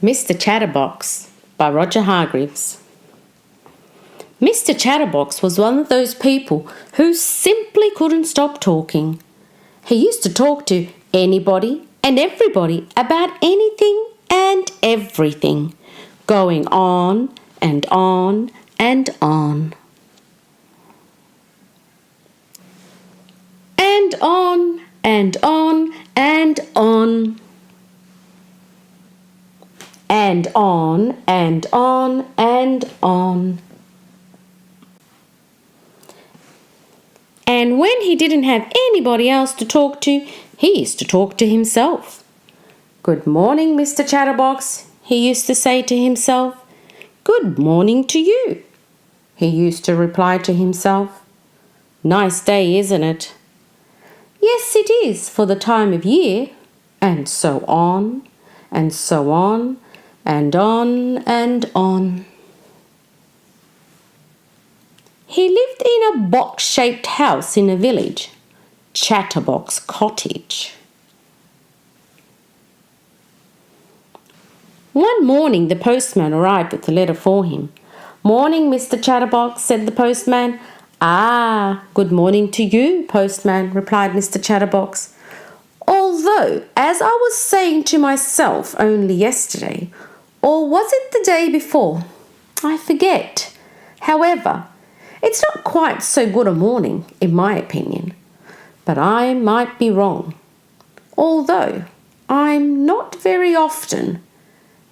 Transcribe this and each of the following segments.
Mr Chatterbox by Roger Hargreaves. Mr Chatterbox was one of those people who simply couldn't stop talking. He used to talk to anybody and everybody about anything and everything, going on and on and on. And on and on and on. And on and on and on. And when he didn't have anybody else to talk to, he used to talk to himself. "Good morning, Mr Chatterbox," he used to say to himself. "Good morning to you," he used to reply to himself. "Nice day, isn't it?" "Yes, it is for the time of year," and so on, and so on, and on and on. He lived in a box-shaped house in a village, Chatterbox Cottage. One morning the postman arrived with a letter for him. "Morning, Mr Chatterbox," said the postman. "Ah, good morning to you, postman," replied Mr Chatterbox. "Although, as I was saying to myself only yesterday, or was it the day before? I forget. However, it's not quite so good a morning, in my opinion. But I might be wrong. Although I'm not very often,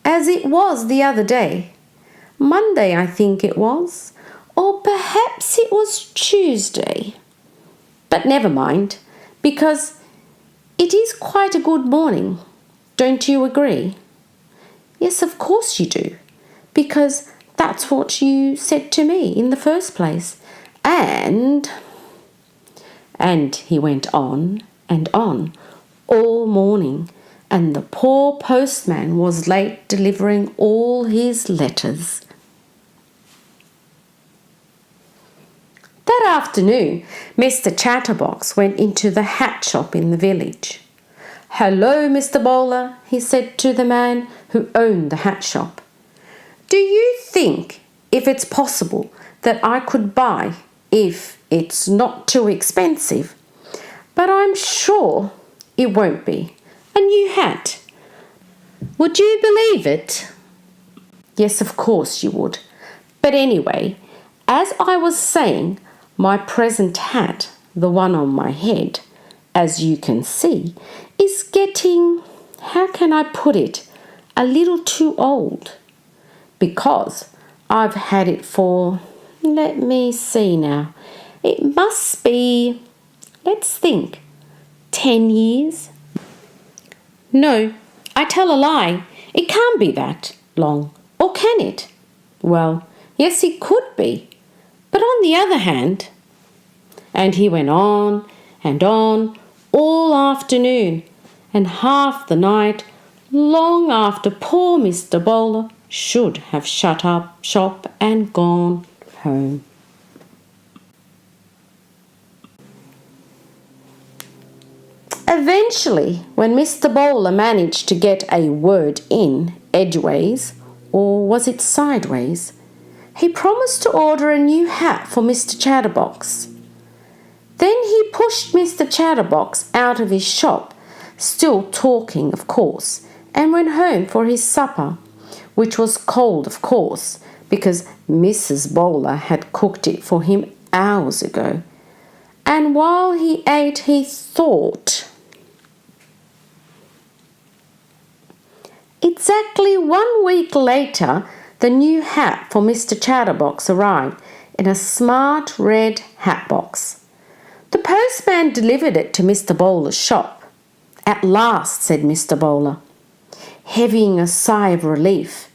as it was the other day. Monday, I think it was, or perhaps it was Tuesday. But never mind, because it is quite a good morning. Don't you agree?" "Yes, of course you do, because that's what you said to me in the first place. And he went on and on all morning, and the poor postman was late delivering all his letters. That afternoon, Mr Chatterbox went into the hat shop in the village. "Hello, Mr Bowler," he said to the man who owned the hat shop. "Do you think if it's possible that I could buy, if it's not too expensive, but I'm sure it won't be, a new hat? Would you believe it?" "Yes, of course you would. But anyway, as I was saying, my present hat, the one on my head, as you can see, is getting, how can I put it, a little too old. Because I've had it for, let me see now, it must be, let's think, 10 years. No, I tell a lie. It can't be that long, or can it? Well, yes, it could be. But on the other hand," and he went on and on all afternoon and half the night, long after poor Mr Bowler should have shut up shop and gone home. Eventually, when Mr Bowler managed to get a word in edgeways, or was it sideways, he promised to order a new hat for Mr Chatterbox. Then he pushed Mr Chatterbox out of his shop, still talking, of course, and went home for his supper, which was cold, of course, because Mrs Bowler had cooked it for him hours ago. And while he ate, he thought. Exactly 1 week later, the new hat for Mr Chatterbox arrived in a smart red hat box. The postman delivered it to Mr Bowler's shop. "At last," said Mr Bowler, heaving a sigh of relief.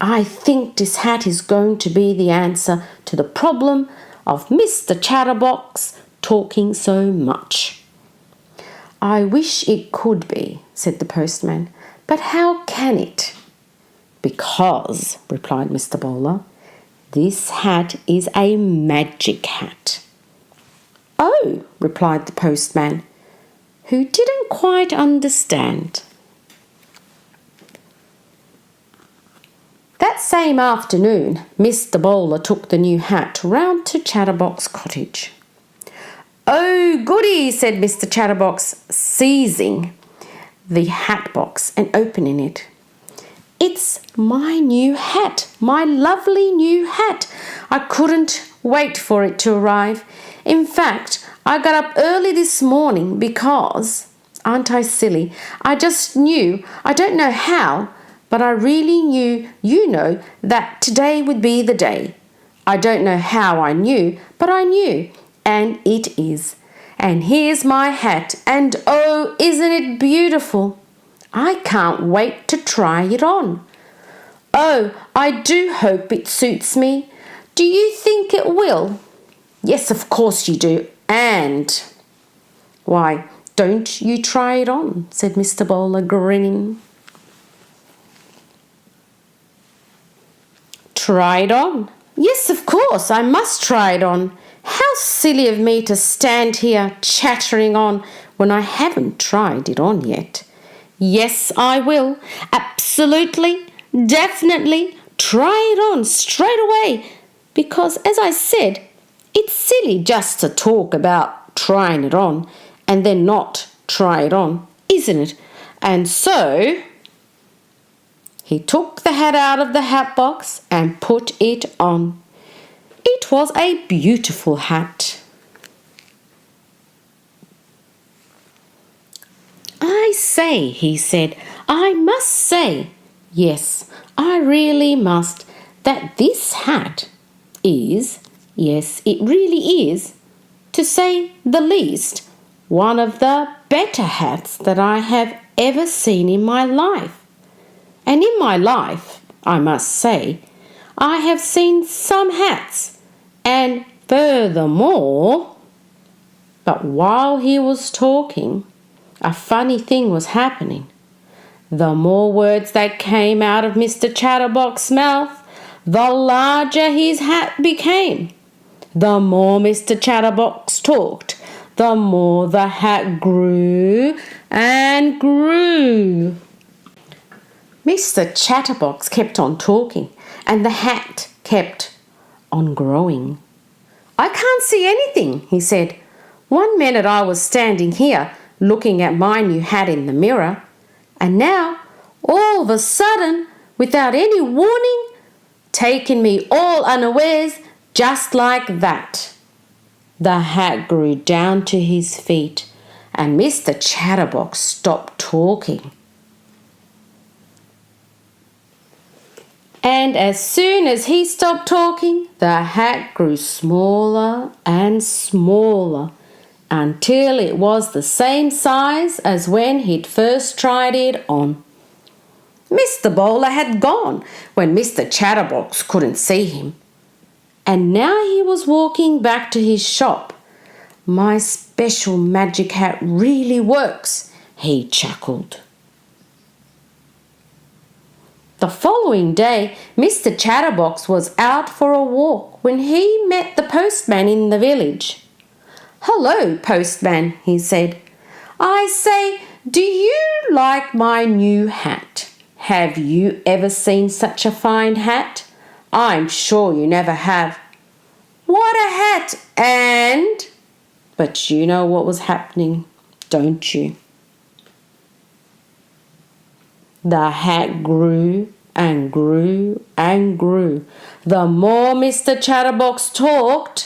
"I think this hat is going to be the answer to the problem of Mr Chatterbox talking so much." "I wish it could be," said the postman, "but how can it?" "Because," replied Mr Bowler, "this hat is a magic hat." "Oh," replied the postman, who didn't quite understand. same afternoon, Mr Bowler took the new hat round to Chatterbox Cottage. "Oh, goody," said Mr Chatterbox, seizing the hat box and opening it. "It's my new hat, my lovely new hat. I couldn't wait for it to arrive. In fact, I got up early this morning because, aren't I silly? I just knew, I don't know how, but I really knew, that today would be the day. I don't know how I knew, but I knew, and it is. And here's my hat, and oh, isn't it beautiful? I can't wait to try it on. Oh, I do hope it suits me. Do you think it will?" "Yes, of course you do, and—" "Why, don't you try it on?" said Mr Bowler, grinning. "Try it on? Yes, of course, I must try it on. How silly of me to stand here chattering on when I haven't tried it on yet. Yes, I will. Absolutely, definitely try it on straight away, because, as I said, it's silly just to talk about trying it on and then not try it on, isn't it? And so he took the hat out of the hat box and put it on. It was a beautiful hat. "I say," he said, "I must say, yes, I really must, that this hat is, yes, it really is, to say the least, one of the better hats that I have ever seen in my life. And in my life, I must say, I have seen some hats, and furthermore—" But while he was talking, a funny thing was happening. The more words that came out of Mr Chatterbox's mouth, the larger his hat became. The more Mr Chatterbox talked, the more the hat grew and grew. Mr Chatterbox kept on talking, and the hat kept on growing. "I can't see anything," he said. "One minute I was standing here looking at my new hat in the mirror, and now, all of a sudden, without any warning, taking me all unawares, just like that." The hat grew down to his feet, and Mr Chatterbox stopped talking. And as soon as he stopped talking, the hat grew smaller and smaller until it was the same size as when he'd first tried it on. Mr Bowler had gone when Mr Chatterbox couldn't see him, and now he was walking back to his shop. "My special magic hat really works," he chuckled. The following day, Mr Chatterbox was out for a walk when he met the postman in the village. "Hello, postman," he said. "I say, do you like my new hat? Have you ever seen such a fine hat? I'm sure you never have." "What a hat!" and— But you know what was happening, don't you? The hat grew and grew and grew. The more Mr Chatterbox talked.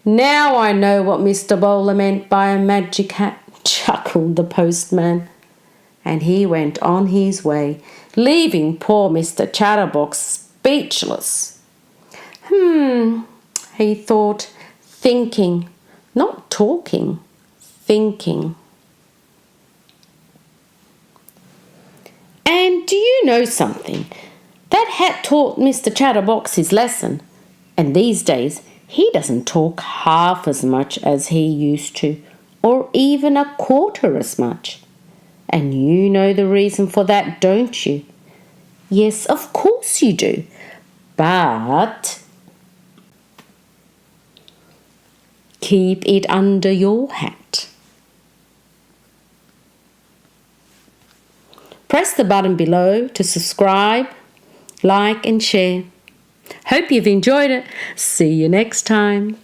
"Now I know what Mr Bowler meant by a magic hat," chuckled the postman. And he went on his way, leaving poor Mr Chatterbox speechless. He thought, thinking, not talking, thinking. And do you know something? That hat taught Mr Chatterbox his lesson, and these days he doesn't talk half as much as he used to, or even a quarter as much. And you know the reason for that, don't you? Yes, of course you do. But keep it under your hat. Press the button below to subscribe like and share. Hope you've enjoyed it. See you next time.